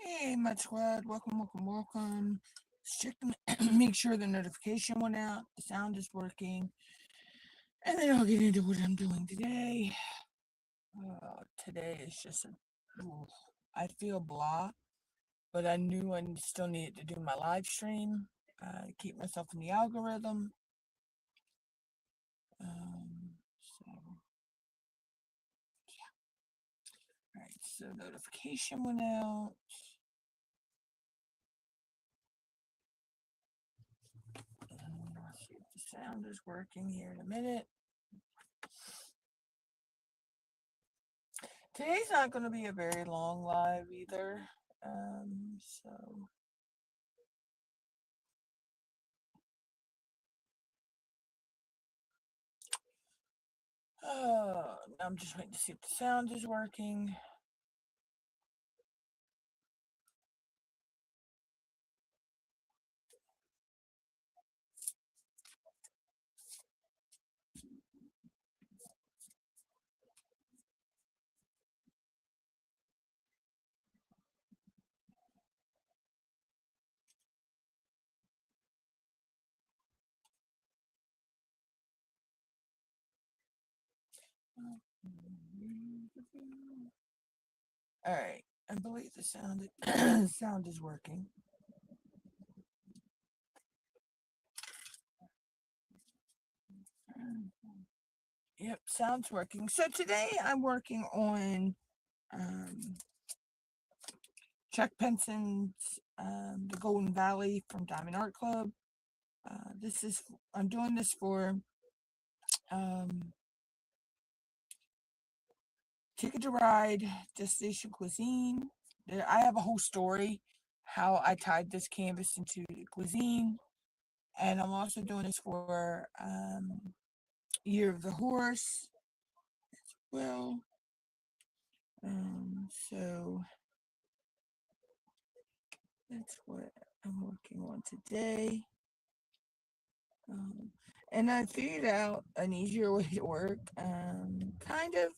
Hey, my squad, welcome. Let's check make sure the notification went out, the sound is working, and then I'll get into what I'm doing today. Today is just I feel blah, but I knew I still needed to do my live stream, keep myself in the algorithm. So, alright, so notification went out. Let's see if the sound is working here in a minute. Today's not going to be a very long live either. So I'm just waiting to see if the sound is working. All right, I believe the sound is working. Yep, sound's working. So today I'm working on Chuck Penson's The Golden Valley from Diamond Art Club. I'm doing this for um, Ticket to Ride, Destination Cuisine. I have a whole story how I tied this canvas into cuisine, and I'm also doing this for Year of the Horse as well. So that's what I'm working on today. Um, and I figured out an easier way to work. Kind of.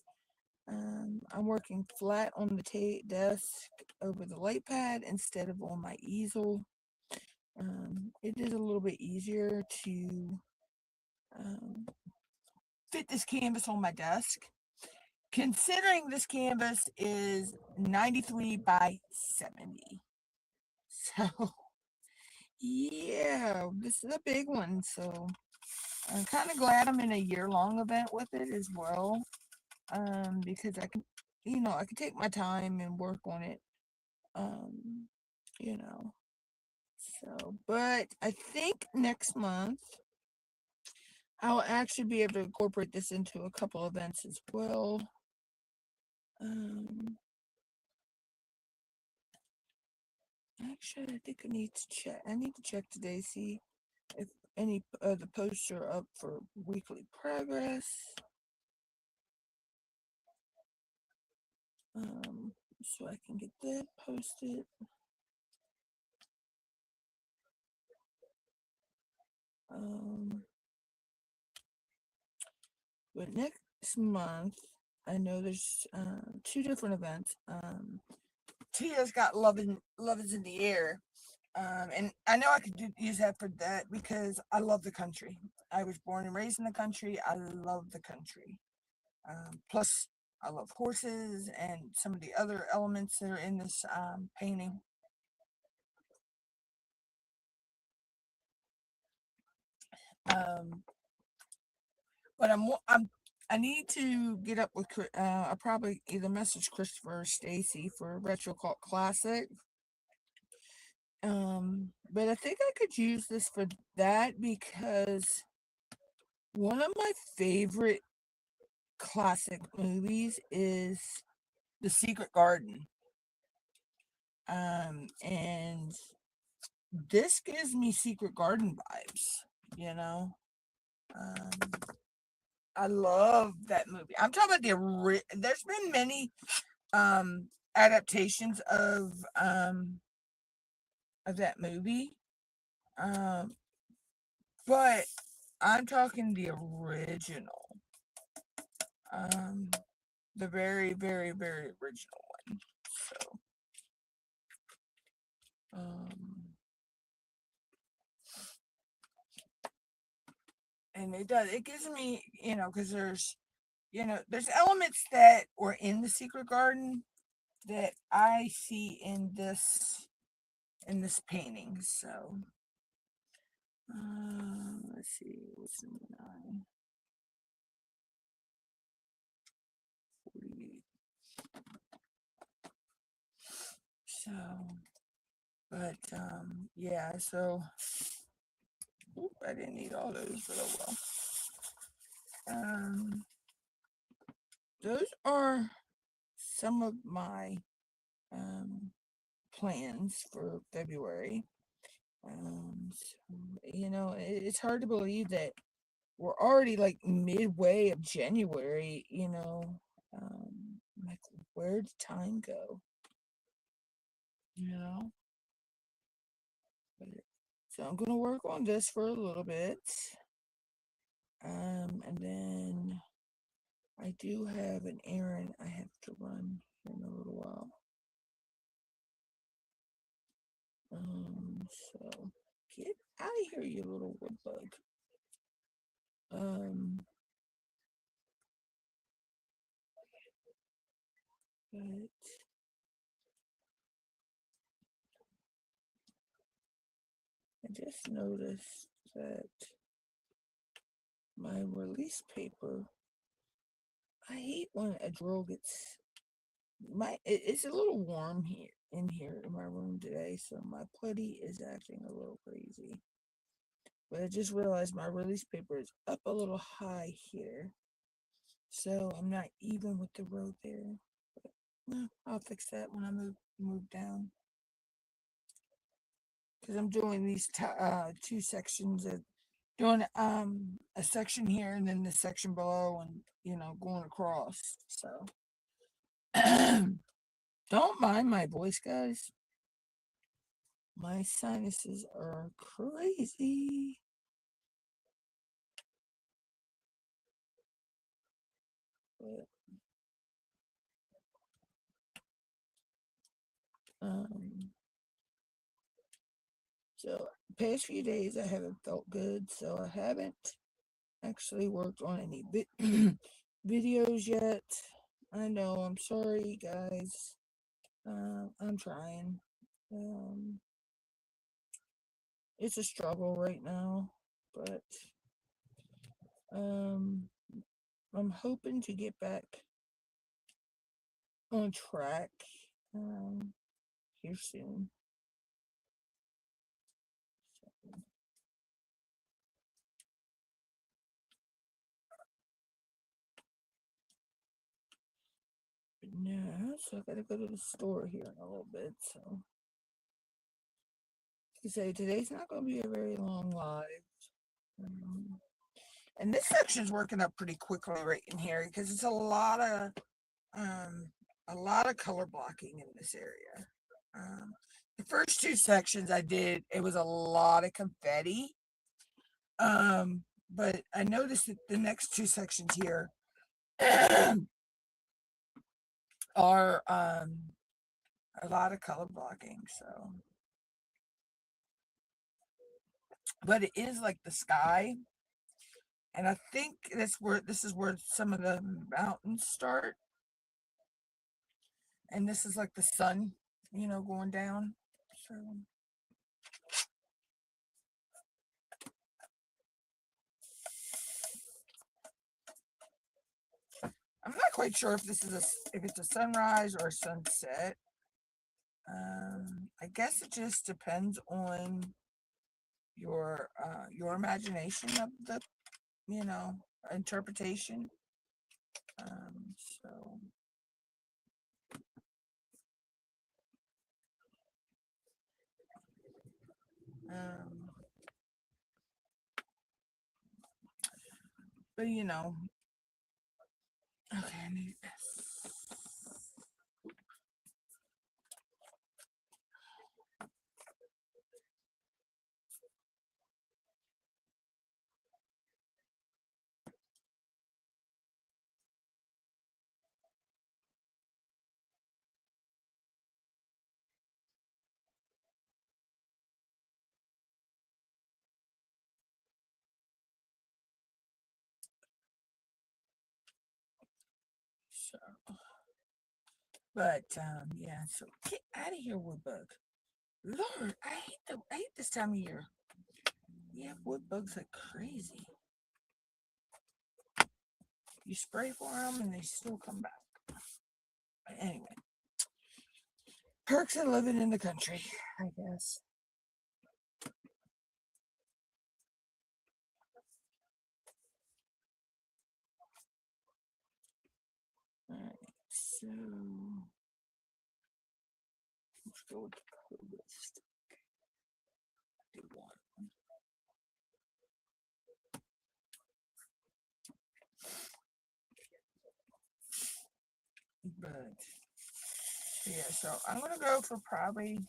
I'm working flat on the desk over the light pad instead of on my easel. It is a little bit easier to um, fit this canvas on my desk. Considering this canvas is 93 by 70. So, yeah, this is a big one. So, I'm kind of glad I'm in a year-long event with it as well. Because I can take my time and work on it. Um, you know. So, but I think next month I'll actually be able to incorporate this into a couple events as well. Um, Actually, I think I need to check. I need to check today, see if any of the posts are up for weekly progress. So I can get that posted. But next month, I know there's two different events. Tia's got Love is in the Air. And I know I could use that for that because I love the country. I was born and raised in the country. I love the country. Plus, I love horses and some of the other elements that are in this painting. Um, but I need to get up with. I probably either message Christopher or Stacy for Retro Cult Classic. But I think I could use this for that because one of my favorite classic movies is The Secret Garden. And this gives me Secret Garden vibes, you know. Um, I love that movie. I'm talking about there's been many adaptations of that movie. Um, but I'm talking the original. Um, the very, very, very original one. So Um, and it gives me, because there's elements that were in the secret garden that I see in this painting. So, let's see, what's in 948. So, but yeah. So, I didn't need all those, but oh well. Those are some of my um plans for February. So, it's hard to believe that we're already like midway of January. Like, where did time go? You know, so I'm gonna work on this for a little bit, and then I do have an errand I have to run in a little while. So get out of here, you little wood bug. But I just noticed that my release paper, I hate when a drill gets it's a little warm here in my room today, so my putty is acting a little crazy. But I just realized my release paper is up a little high here, so I'm not even with the road there. But no, I'll fix that when I move down, because I'm doing these two sections of doing a section here and then the section below, and going across. So don't mind my voice, guys. My sinuses are crazy. But, so past few days I haven't felt good, so I haven't actually worked on any videos yet. I know, I'm sorry, guys. I'm trying. Um, it's a struggle right now, but um, I'm hoping to get back on track here soon. Yeah, so I gotta go to the store here in a little bit. So, you say today's not gonna be a very long live. Um, and this section's working up pretty quickly right in here because it's um a lot of color blocking in this area. The first two sections I did, it was a lot of confetti. But I noticed that the next two sections here are a lot of color blocking. So, but it is like the sky, and I think this is where some of the mountains start, and this is like the sun, going down. So I'm not quite sure if if it's a sunrise or a sunset. I guess it just depends on your imagination of the you know interpretation. So um, but okay, I need this. So, but yeah. So get out of here, wood bug. Lord, I hate this time of year. You have wood bugs like crazy. You spray for them and they still come back. But anyway, perks of living in the country, I guess. Alright, so let's go with the list. Do one. But yeah, so I'm gonna go for probably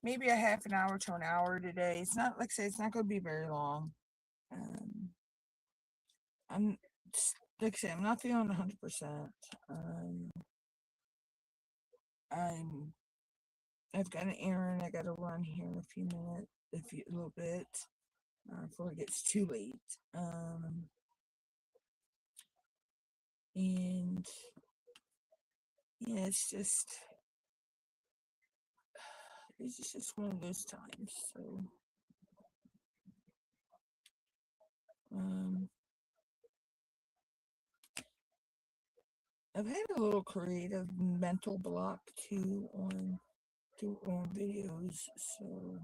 maybe a half an hour to an hour today. It's not, like I say, it's not gonna be very long. Um, I'm like I say, I'm not feeling 100%. I'm I've got an errand I gotta run here in a few minutes, a little bit, before it gets too late. And yeah, it's just one of those times. So I've had a little creative mental block too on videos. So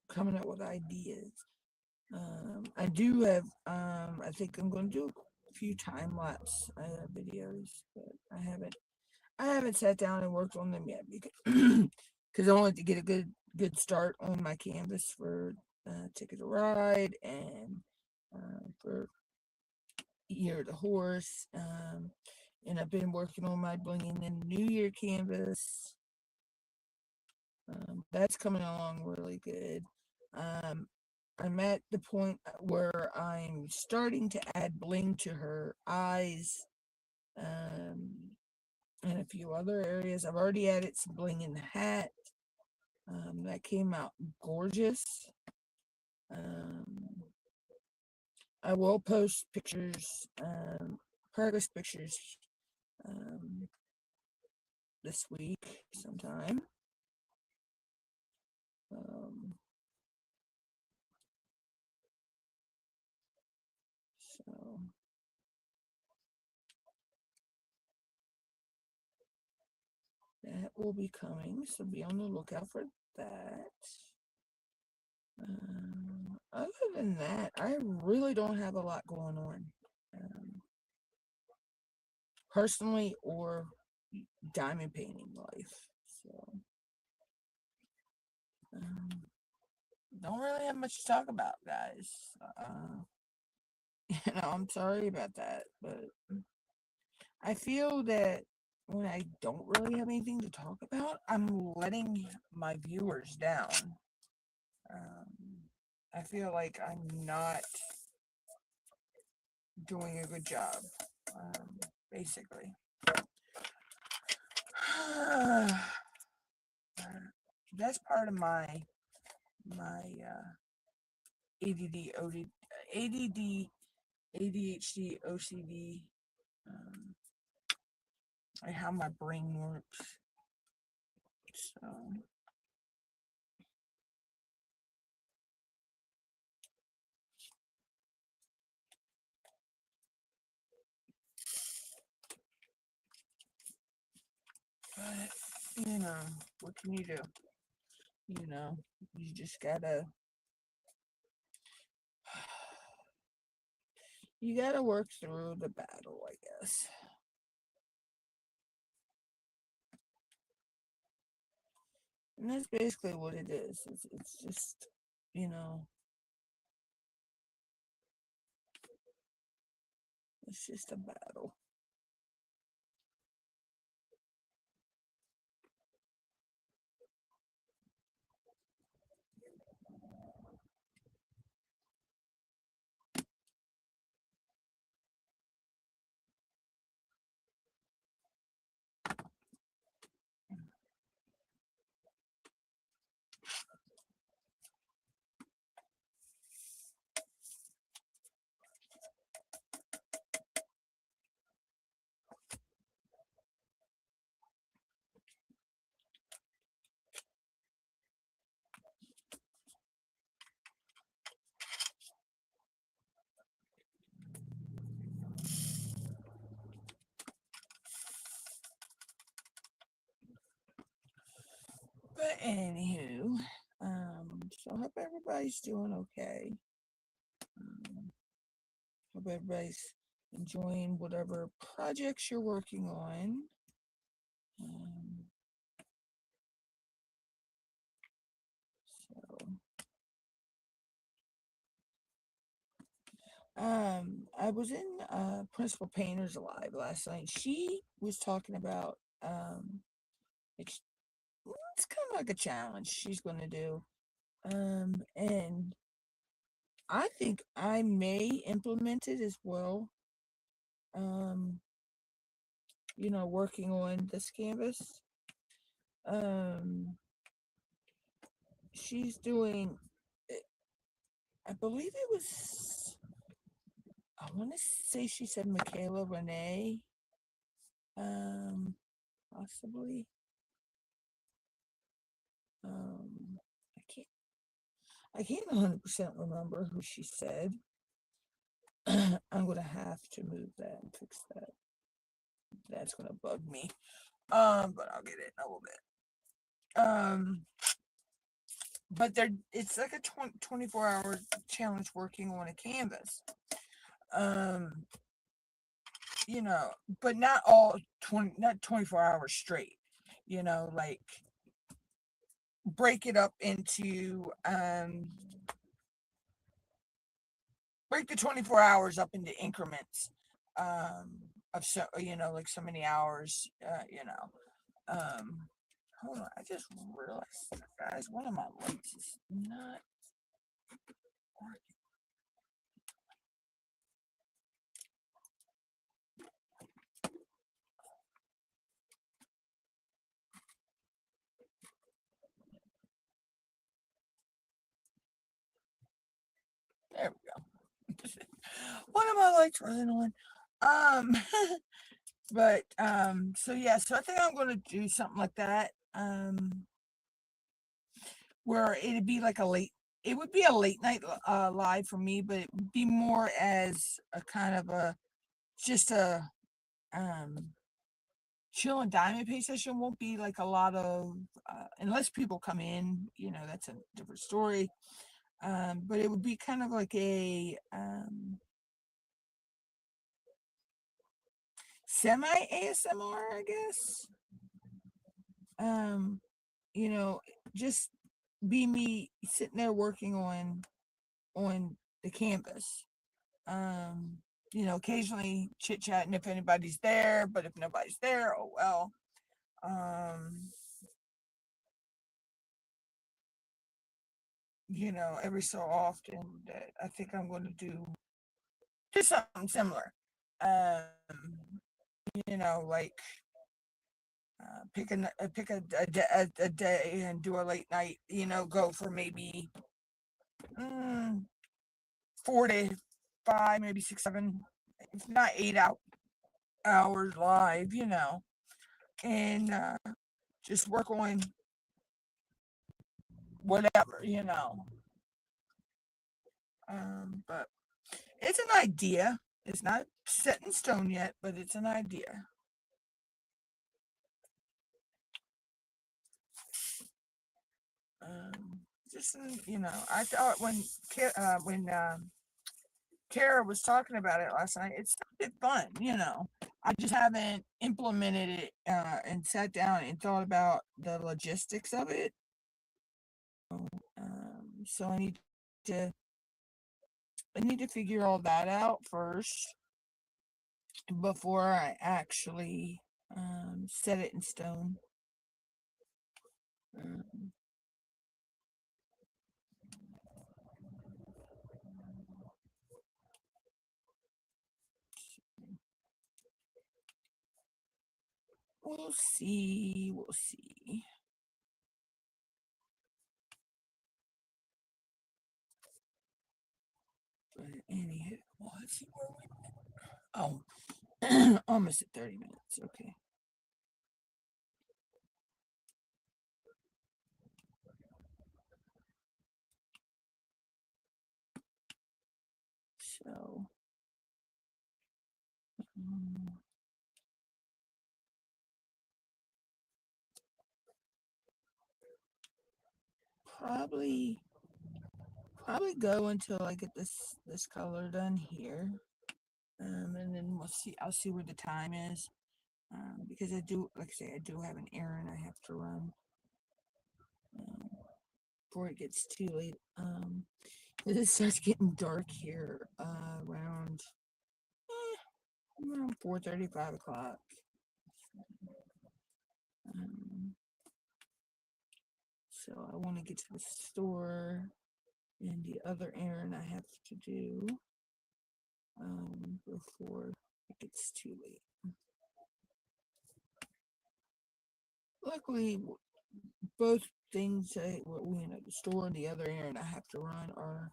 coming up with ideas. I do have, I think I'm going to do a few time lapse videos, but I haven't sat down and worked on them yet because I wanted to get a good start on my canvas for Ticket to Ride and for Year of the Horse. And I've been working on my Blinging in New Year canvas. That's coming along really good. I'm at the point where I'm starting to add bling to her eyes, and a few other areas. I've already added some bling in the hat. That came out gorgeous. I will post pictures, progress pictures, this week sometime. So that will be coming, so be on the lookout for that. Other than that, I really don't have a lot going on, personally or diamond painting life. So don't really have much to talk about, guys. I'm sorry about that, but I feel that when I don't really have anything to talk about, I'm letting my viewers down. I feel like I'm not doing a good job, basically. That's part of my ADD, ADHD, OCD, like how my brain works. So but what can you do? You just gotta work through the battle, I guess. And that's basically what it is. It's just, it's just a battle. But anywho, so I hope everybody's doing okay. Hope everybody's enjoying whatever projects you're working on. Um, so, I was in Principal Painter's Live last night. She was talking about it's, it's kind of like a challenge she's going to do. And I think I may implement it as well. Um, working on this canvas. Um, she's doing, I believe it was, I want to say she said Michaela Renee, possibly. Um, I can't, I can't 100% remember who she said. I'm gonna have to move that and fix that. That's gonna bug me. But I'll get it in a little bit. But it's like a 24-hour challenge working on a canvas. Um, but not all not 24 hours straight. Like break it up into break the 24 hours up into increments of like so many hours, hold on, I just realized, guys, one of my lights is not working. There we go. One of my lights wasn't on. Um, but so yeah, so I think I'm gonna do something like that. Where it'd be like it would be a late night live for me, but it would be more as a kind of just a um chill and diamond pay session. Won't be like a lot of unless people come in, that's a different story. But it would be kind of like a semi ASMR, I guess. Um, just be me sitting there working on the canvas. Occasionally chit chatting if anybody's there, but if nobody's there, oh well. Um, every so often that I think I'm going to do something similar. Like pick a day and do a late night. Go for maybe 4 to 5, maybe 6, 7, if not 8 hours live. And just work on whatever. But it's an idea. It's not set in stone yet, but it's an idea. Just I thought when Kara was talking about it last night, it sounded fun. I just haven't implemented it and sat down and thought about the logistics of it. So to I need to figure all that out first before I actually set it in stone. Um, we'll see. We'll see. But anywho, let's see where we. Oh, almost at 30 minutes. Okay. So. Um, probably go until I get this color done here. And then we'll see. I'll see where the time is. Because I do, like I say, I do have an errand I have to run um, before it gets too late. It starts getting dark here around 4:30, 5 o'clock. Um, so I want to get to the store and the other errand I have to do before it gets too late. Luckily, both things, the store and the other errand I have to run are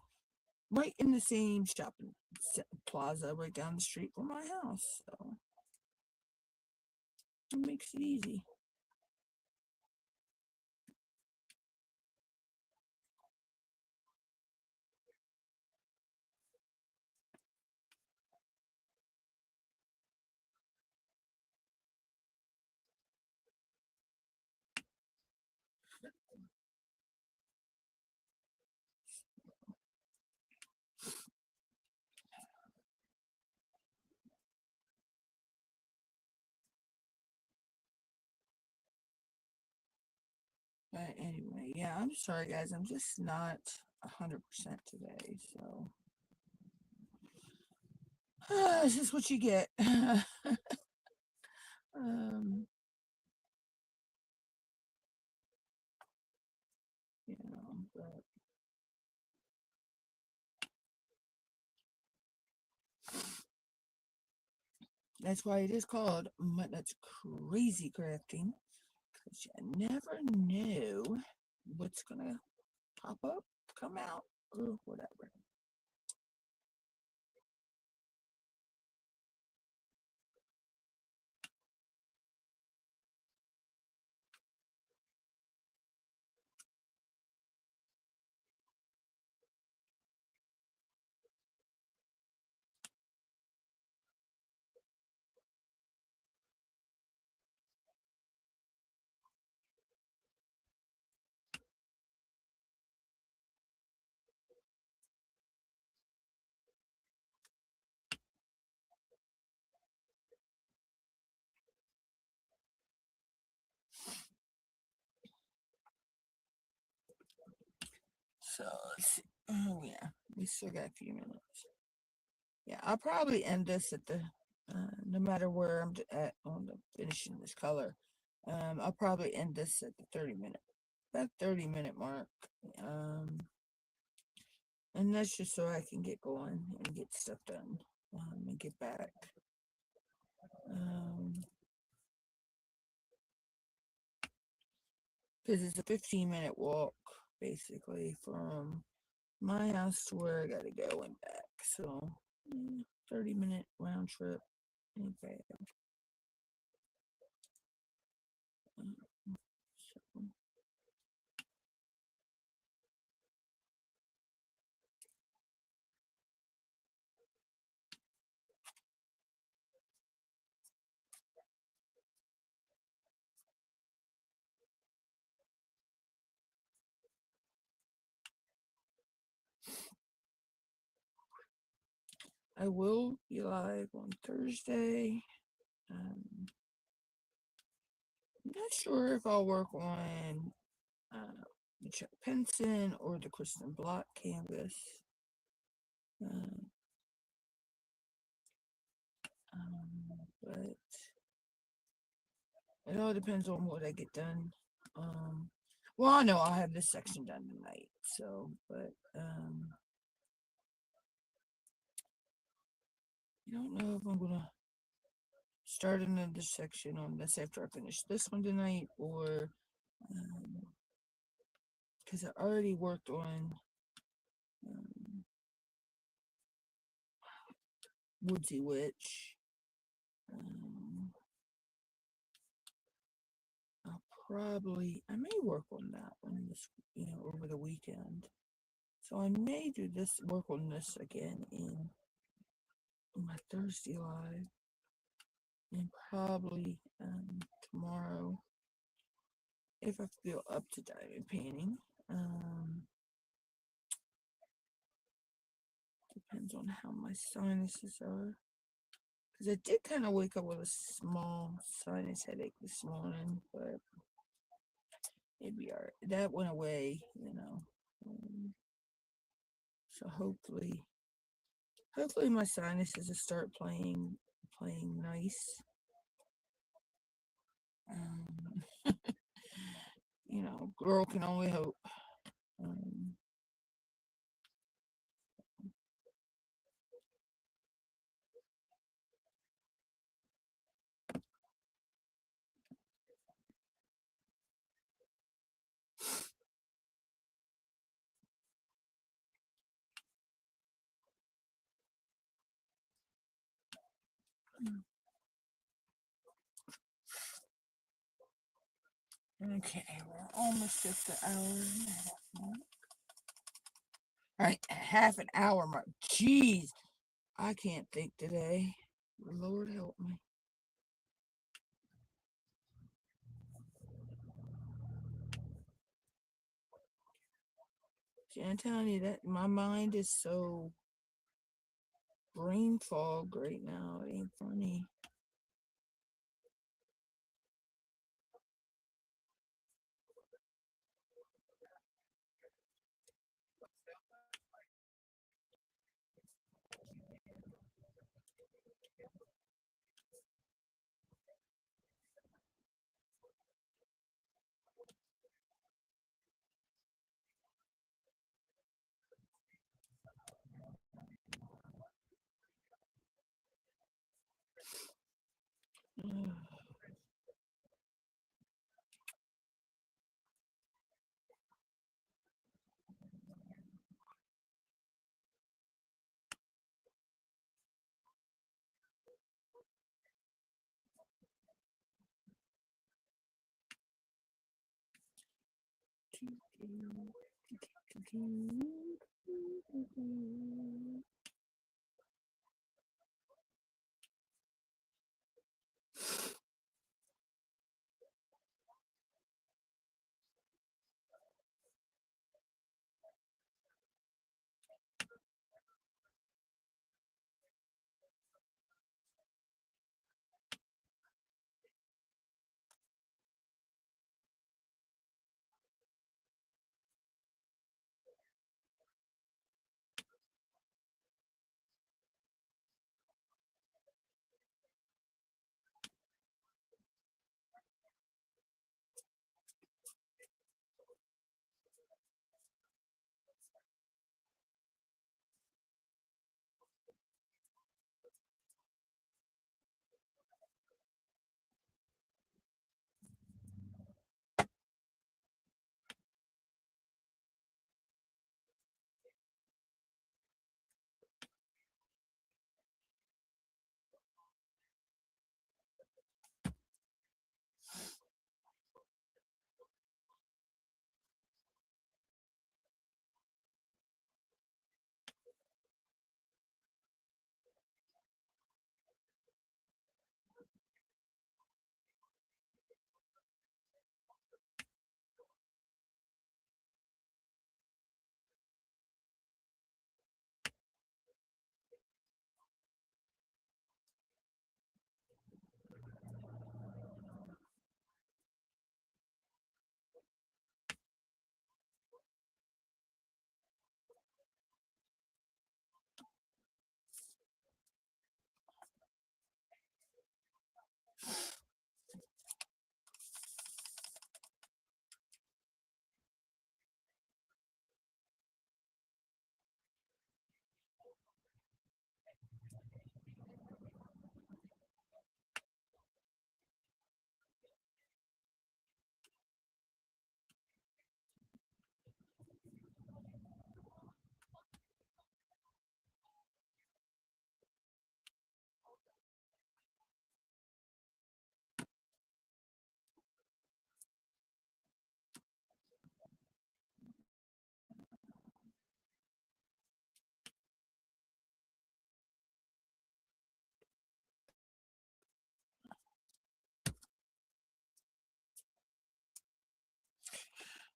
right in the same shopping plaza right down the street from my house. So it makes it easy. But anyway, yeah, I'm sorry guys, I'm just not 100% today, so this is what you get. um, but that's why it is called MUTTNUTT'S Crazy Crafting, because you never know what's gonna pop up, come out, or whatever. So let's see. Oh yeah, we still got a few minutes. Yeah, I'll probably end this at the no matter where I'm at on the finishing this color. I'll probably end this at the 30-minute mark. Um, and that's just so I can get going and get stuff done and get back. Because it's a 15-minute walk basically from my house to where I gotta go and back. So 30-minute round trip. Okay. So, I will be live on Thursday. I'm not sure if I'll work on the Chuck Penson or the Kristen Block canvas. But it all depends on what I get done. Well, I know I'll have this section done tonight. So, but I don't know if I'm gonna start another section on this after I finish this one tonight, or because I already worked on Woodsy Witch. I may work on that one this, over the weekend. So I may do this, work on this again in my Thursday live, and probably tomorrow if I feel up to diamond painting. Depends on how my sinuses are. Because I did kind of wake up with a small sinus headache this morning, but it'd be alright. That went away, you know. So hopefully my sinuses will start playing nice. Um, you know, girl can only hope. Um, okay, we're almost at the hour and a half mark. All right, half an hour mark. Jeez, I can't think today. Lord help me. See, I'm telling you that my mind is so brain fog right now. It ain't funny.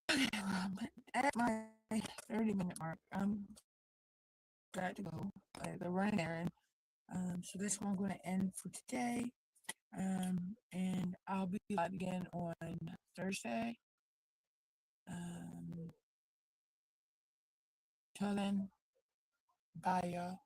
At my 30-minute mark, I'm got to go. The run errand. So that's where I'm going to end for today. And I'll be live again on Thursday. Um, till then, bye, y'all.